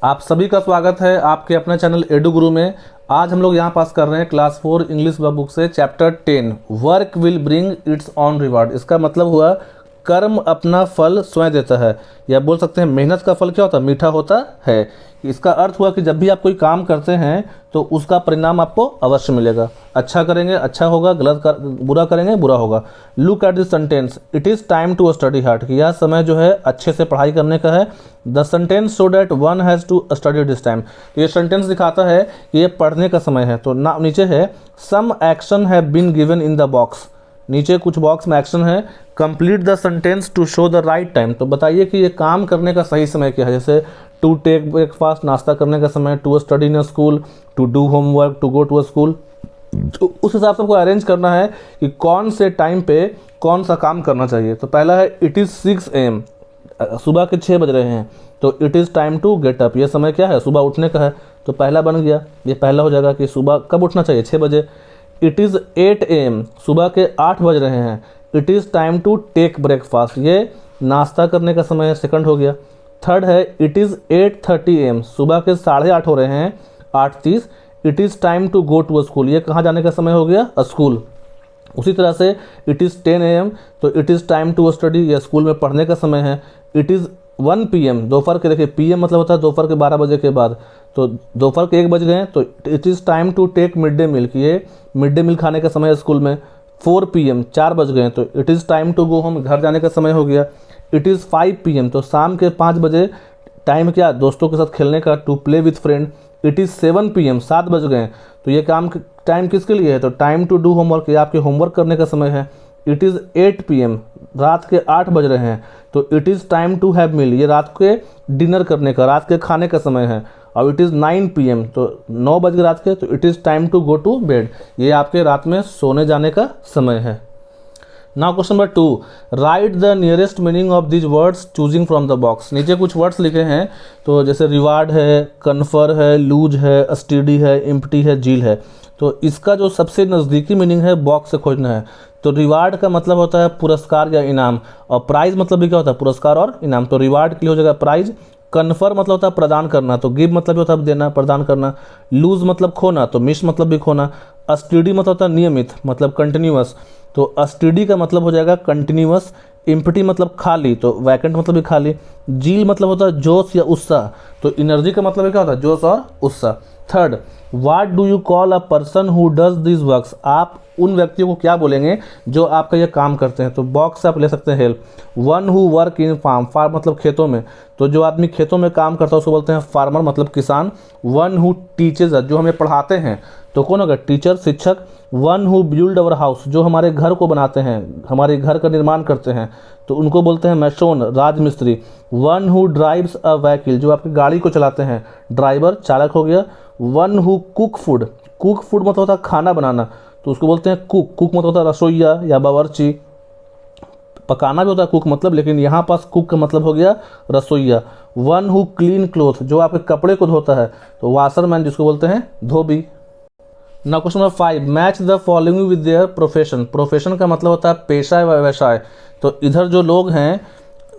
आप सभी का स्वागत है आपके अपने चैनल एडू गुरु में। आज हम लोग यहाँ पास कर रहे हैं क्लास 4 इंग्लिश बुक से chapter 10 work will bring it's on reward. इसका मतलब हुआ कर्म अपना फल स्वयं देता है, या बोल सकते हैं मेहनत का फल क्या होता है, मीठा होता है। इसका अर्थ हुआ कि जब भी आप कोई काम करते हैं तो उसका परिणाम आपको अवश्य मिलेगा। अच्छा करेंगे अच्छा होगा, बुरा करेंगे बुरा होगा। Look at this sentence, it is time to study hard, कि यह समय जो है अच्छे से पढ़ाई करने का है। The sentence show that one has to study this time, तो ये सेंटेंस दिखाता है कि ये पढ़ने का समय है। तो ना नीचे है some action have been given in the box, नीचे कुछ बॉक्स में एक्शन है। Complete the sentence to show the right time, तो बताइए कि ये काम करने का सही समय क्या है। जैसे टू टेक ब्रेकफास्ट, नाश्ता करने का समय, to study in school, to do homework, to go to school. तो उस हिसाब से आपको अरेंज करना है कि कौन से टाइम पे कौन सा काम करना चाहिए। तो पहला है इट इज़ 6 AM, सुबह के 6 बज रहे हैं, तो it is time to get up, ये समय क्या है, सुबह उठने का है। तो पहला बन गया, ये पहला हो जाएगा कि सुबह कब उठना चाहिए, 6 बजे। इट इज़ 8 AM, सुबह के 8 बज रहे हैं, it is time to take breakfast, ये नाश्ता करने का समय है, सेकंड हो गया। थर्ड है इट इज़ 8:30 AM, सुबह के 8:30 हो रहे हैं, 8:30, it is time to go to school, ये कहाँ जाने का समय हो गया, स्कूल। उसी तरह से इट इज़ 10 AM, तो it is time to study, ये स्कूल में पढ़ने का समय है। इट इज़ 1 PM, दोपहर के, देखिए PM मतलब होता है दोपहर के 12 बजे के बाद, तो दोपहर के 1 बज गए, तो it is time to take mid day meal, ये मिड डे मील खाने का समय है स्कूल में। 4 PM, 4 बज गए, तो it is time to go home, घर जाने का समय हो गया। इट इज़ 5 PM, तो शाम के 5 बजे, टाइम क्या, दोस्तों के साथ खेलने का, to play with friend. It is 7 PM, 7 बज गए, तो ये काम टाइम किसके लिए है, तो टाइम टू डू होमवर्क, ये आपके होमवर्क करने का समय है। इट इज़ 8 PM, रात के 8 बज रहे हैं, तो it is time to have meal, ये रात के डिनर करने का, रात के खाने का समय है। और इट इज़ 9 PM, तो 9 बज गए रात के, तो it is time to go to bed, ये आपके रात में सोने जाने का समय है। Now question number 2, write the nearest meaning of these words choosing from the box. नीचे कुछ वर्ड्स लिखे हैं, तो जैसे रिवार्ड है, कन्फर है, लूज है, स्टडी है, इम्प्टी है, जील है। तो इसका जो सबसे नज़दीकी मीनिंग है बॉक्स से खोजना है। तो रिवार्ड का मतलब होता है पुरस्कार या इनाम, और प्राइज मतलब भी क्या होता है, पुरस्कार और इनाम। तो रिवार्ड के लिए हो जाएगा प्राइज। कन्फर मतलब होता है प्रदान करना, तो गिव मतलब होता है देना, प्रदान करना। लूज मतलब खोना, तो मिस मतलब भी खोना। स्टडी मतलब होता है नियमित, मतलब कंटिन्यूअस, तो स्टडी का मतलब हो जाएगा कंटिन्यूअस। इम्प्टी मतलब खाली, तो वैकेंट मतलब भी खाली। जील मतलब होता है जोश या उत्साह, तो एनर्जी का मतलब क्या होता है, जोश और उत्साह। Third, what do you call a person who does this works, आप उन व्यक्तियों को क्या बोलेंगे जो आपका ये काम करते हैं। तो बॉक्स से आप ले सकते हैं help. One who work in farm, farm मतलब खेतों में, तो जो आदमी खेतों में काम करता है उसको बोलते हैं फार्मर, मतलब किसान। वन हु टीचेज, जो हमें पढ़ाते हैं, तो कौन होगा, टीचर, शिक्षक। One who build our house, जो हमारे घर को बनाते हैं, हमारे घर का निर्माण करते हैं, तो उनको बोलते हैं मैसोन, राजमिस्त्री। One who drives a vehicle, जो आपकी गाड़ी को चलाते हैं, ड्राइवर, चालक हो गया। One who cook food, cook food मतलब होता है खाना बनाना, तो उसको बोलते हैं कुक। कुक मतलब होता है रसोईया या बावर्ची, पकाना भी होता है कुक मतलब, लेकिन यहाँ पास कुक का मतलब हो गया रसोईया। वन हु क्लीन क्लोथ, जो आपके कपड़े को धोता है, तो वाशरमैन, जिसको बोलते हैं धोबी। ना question number 5, match the following with their profession. Profession का मतलब होता है पेशा या व्यवसाय। तो इधर जो लोग हैं,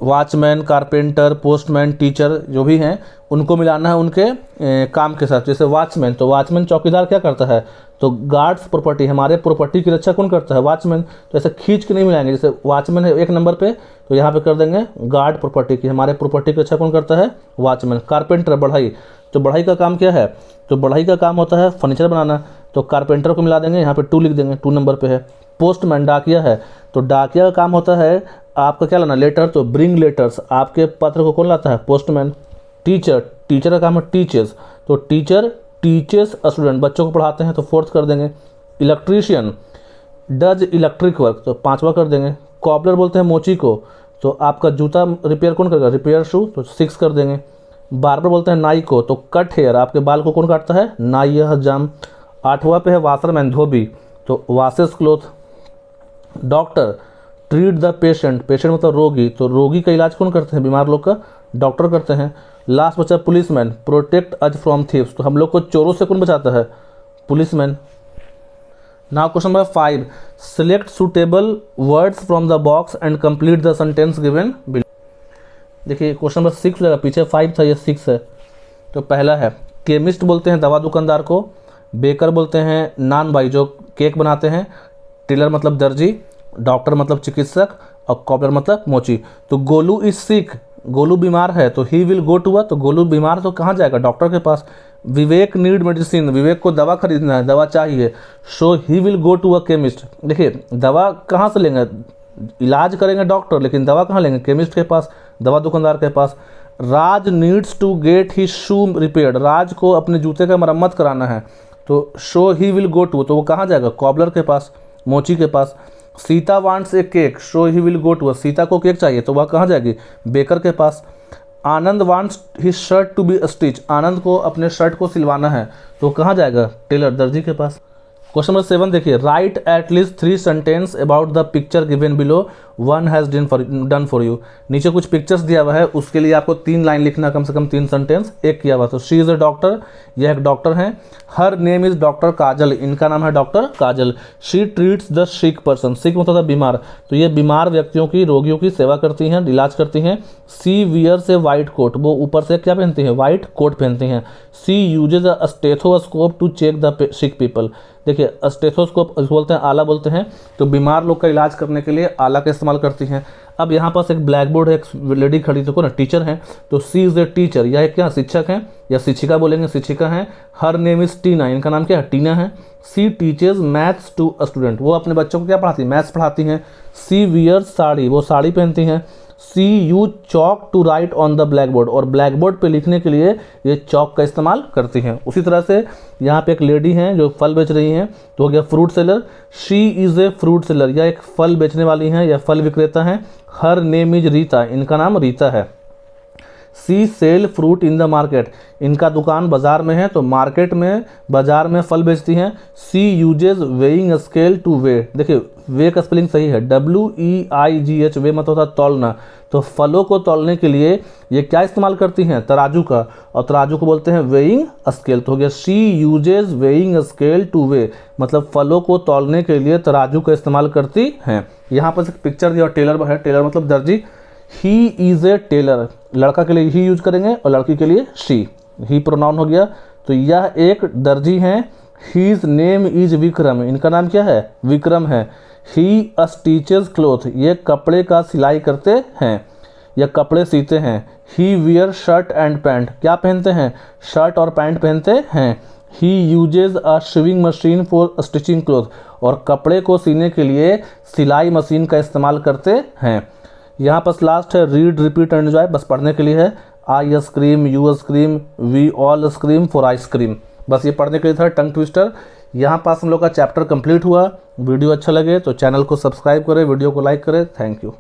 वॉचमैन, कारपेंटर, पोस्टमैन, टीचर, जो भी हैं, उनको मिलाना है उनके काम के साथ। जैसे वॉचमैन, तो वॉचमैन चौकीदार क्या करता है, तो गार्ड्स प्रॉपर्टी, हमारे प्रॉपर्टी की रक्षा कौन करता है, वॉचमैन। तो ऐसे खींच के नहीं मिलाएंगे, जैसे वॉचमैन है 1 नंबर पे, तो यहाँ पे कर देंगे गार्ड प्रॉपर्टी की, हमारे प्रॉपर्टी की रक्षा कौन करता है, वॉचमैन। कारपेंटर, बढ़ई, तो बढ़ई का काम क्या है, तो बढ़ई का काम होता है फर्नीचर बनाना, तो कारपेंटर को मिला देंगे, यहाँ पे 2 लिख देंगे, 2 नंबर पे है। पोस्टमैन, डाकिया है, तो डाकिया का काम होता है आपका क्या लाना, लेटर, तो ब्रिंग लेटर्स, आपके पत्र को कौन लाता है, पोस्टमैन। टीचर, टीचर का काम है टीचेस, तो टीचर टीचेस स्टूडेंट, बच्चों को पढ़ाते हैं, तो 4th कर देंगे। इलेक्ट्रीशियन डज इलेक्ट्रिक वर्क, तो 5वां कर देंगे। कॉबलर बोलते हैं मोची को, तो आपका जूता रिपेयर कौन करेगा, रिपेयर शू, तो 6 कर देंगे। बार्बर बोलते हैं नाई को, तो कट हेयर, आपके बाल को कौन काटता है, नाई या हजाम। 8वां पे है वाशरमैन, धोबी, तो washes cloth. Doctor treat the patient, patient मतलब रोगी, तो रोगी का इलाज कौन करते हैं, बीमार लोग का डॉक्टर करते हैं। लास्ट बचा policeman, protect us from thieves, तो हम लोग को चोरों से कौन बचाता है, policeman. Now question number 5, select suitable words from the box and complete the sentence given below. देखिए क्वेश्चन नंबर 6 लगा, पीछे 5 था, ये 6 है। तो पहला है केमिस्ट बोलते हैं दवा दुकानदार को, बेकर बोलते हैं नान भाई जो केक बनाते हैं, टेलर मतलब दर्जी, डॉक्टर मतलब चिकित्सक और कॉबलर मतलब मोची। तो गोलू इज सिक, गोलू बीमार है तो ही विल गो टू, तो गोलू बीमार तो कहाँ जाएगा, डॉक्टर के पास। विवेक नीड मेडिसिन, विवेक को दवा खरीदना है, दवा चाहिए, so he will go to a chemist. देखिए दवा कहाँ से लेंगे, इलाज करेंगे डॉक्टर, लेकिन दवा कहाँ लेंगे, केमिस्ट के पास, दवा दुकानदार के पास। Raj needs to get he shoe repaired, Raj को अपने जूते का मरम्मत कराना है तो so he will go to, तो वो कहाँ जाएगा, कॉबलर के पास, मोची के पास। Sita wants a cake, so he will go to, Sita को केक चाहिए तो वह कहाँ जाएगी, बेकर के पास। Anand wants his shirt to be stitch, Anand को अपने शर्ट को सिलवाना है तो कहाँ जाएगा, टेलर दर्जी के पास। क्वेश्चन नंबर 7 देखिए, right at least 3 sentence about the picture given below, one has done for you. नीचे कुछ पिक्चर्स दिया हुआ है, उसके लिए आपको 3 लाइन लिखना, कम से कम 3 सेंटेंस। एक किया हुआ तो शी इज़ अ डॉक्टर, यह एक डॉक्टर हैं। Her name is doctor Kajal, इनका नाम है doctor Kajal. She treats the sick person, sick मतलब था बीमार, तो ये बीमार व्यक्तियों की, रोगियों की सेवा करती हैं, इलाज करती हैं। सी वियर्स ए वाइट कोट, वो ऊपर से क्या पहनती हैं, वाइट कोट पहनती हैं। She uses a stethoscope to check the sick people, देखिए स्टेथोस्कोप बोलते हैं, आला बोलते हैं, तो बीमार लोग का इलाज करने के लिए आला का इस्तेमाल करती हैं। अब यहाँ पास एक ब्लैक बोर्ड है, एक लेडी खड़ी, देखो ना टीचर हैं, तो सी इज़ ए टीचर, यह क्या शिक्षक हैं या शिक्षिका बोलेंगे, शिक्षिका हैं। हर नेम इज़ टीना, इनका नाम क्या है, टीना है। She teaches maths to a student, वो अपने बच्चों को क्या पढ़ाती है, मैथ्स पढ़ाती हैं। सी वियर्स साड़ी, वो साड़ी पहनती हैं। She use chalk to write on the black board, और ब्लैक बोर्ड पर लिखने के लिए ये चॉक का इस्तेमाल करती हैं। उसी तरह से यहाँ पे एक लेडी हैं जो फल बेच रही हैं, तो हो गया fruit seller. She is a fruit seller, यह एक फल बेचने वाली हैं या फल विक्रेता हैं। हर नेम इज रीता, इनका नाम रीता है। She sell fruit in the market, इनका दुकान बाजार में है तो मार्केट में, बाजार में फल बेचती हैं। She uses weighing scale to weigh, देखिए वे का स्पेलिंग सही है, WEIGH, वे मतलब होता तौलना, तो फलों को तौलने के लिए ये क्या इस्तेमाल करती हैं, तराजू का, और तराजू को बोलते हैं वेइंग स्केल। तो हो गया she uses weighing scale to weigh, मतलब फलों को तौलने के लिए तराजू का इस्तेमाल करती हैं। यहाँ पर एक पिक्चर दिया, टेलर है, टेलर मतलब दर्जी। ही इज़ ए टेलर, लड़का के लिए ही यूज करेंगे और लड़की के लिए शी, ही प्रोनाउन हो गया। तो यह एक दर्जी हैं। हीज नेम इज विक्रम, इनका नाम क्या है, विक्रम है। ही स्टिचेज क्लोथ, ये कपड़े का सिलाई करते हैं या कपड़े सीते हैं। He wear shirt and pant, क्या पहनते हैं, शर्ट और पैंट पहनते हैं। He uses a sewing machine for stitching cloth, और कपड़े को सीने के लिए सिलाई मशीन का इस्तेमाल करते हैं। यहाँ पर लास्ट है रीड रिपीट एंड एंजॉय, बस पढ़ने के लिए है। I scream, you scream, we all scream for ice cream, बस ये पढ़ने के लिए था टंग ट्विस्टर। यहाँ पास हम लोग का चैप्टर कंप्लीट हुआ। वीडियो अच्छा लगे तो चैनल को सब्सक्राइब करें, वीडियो को लाइक करें। Thank you.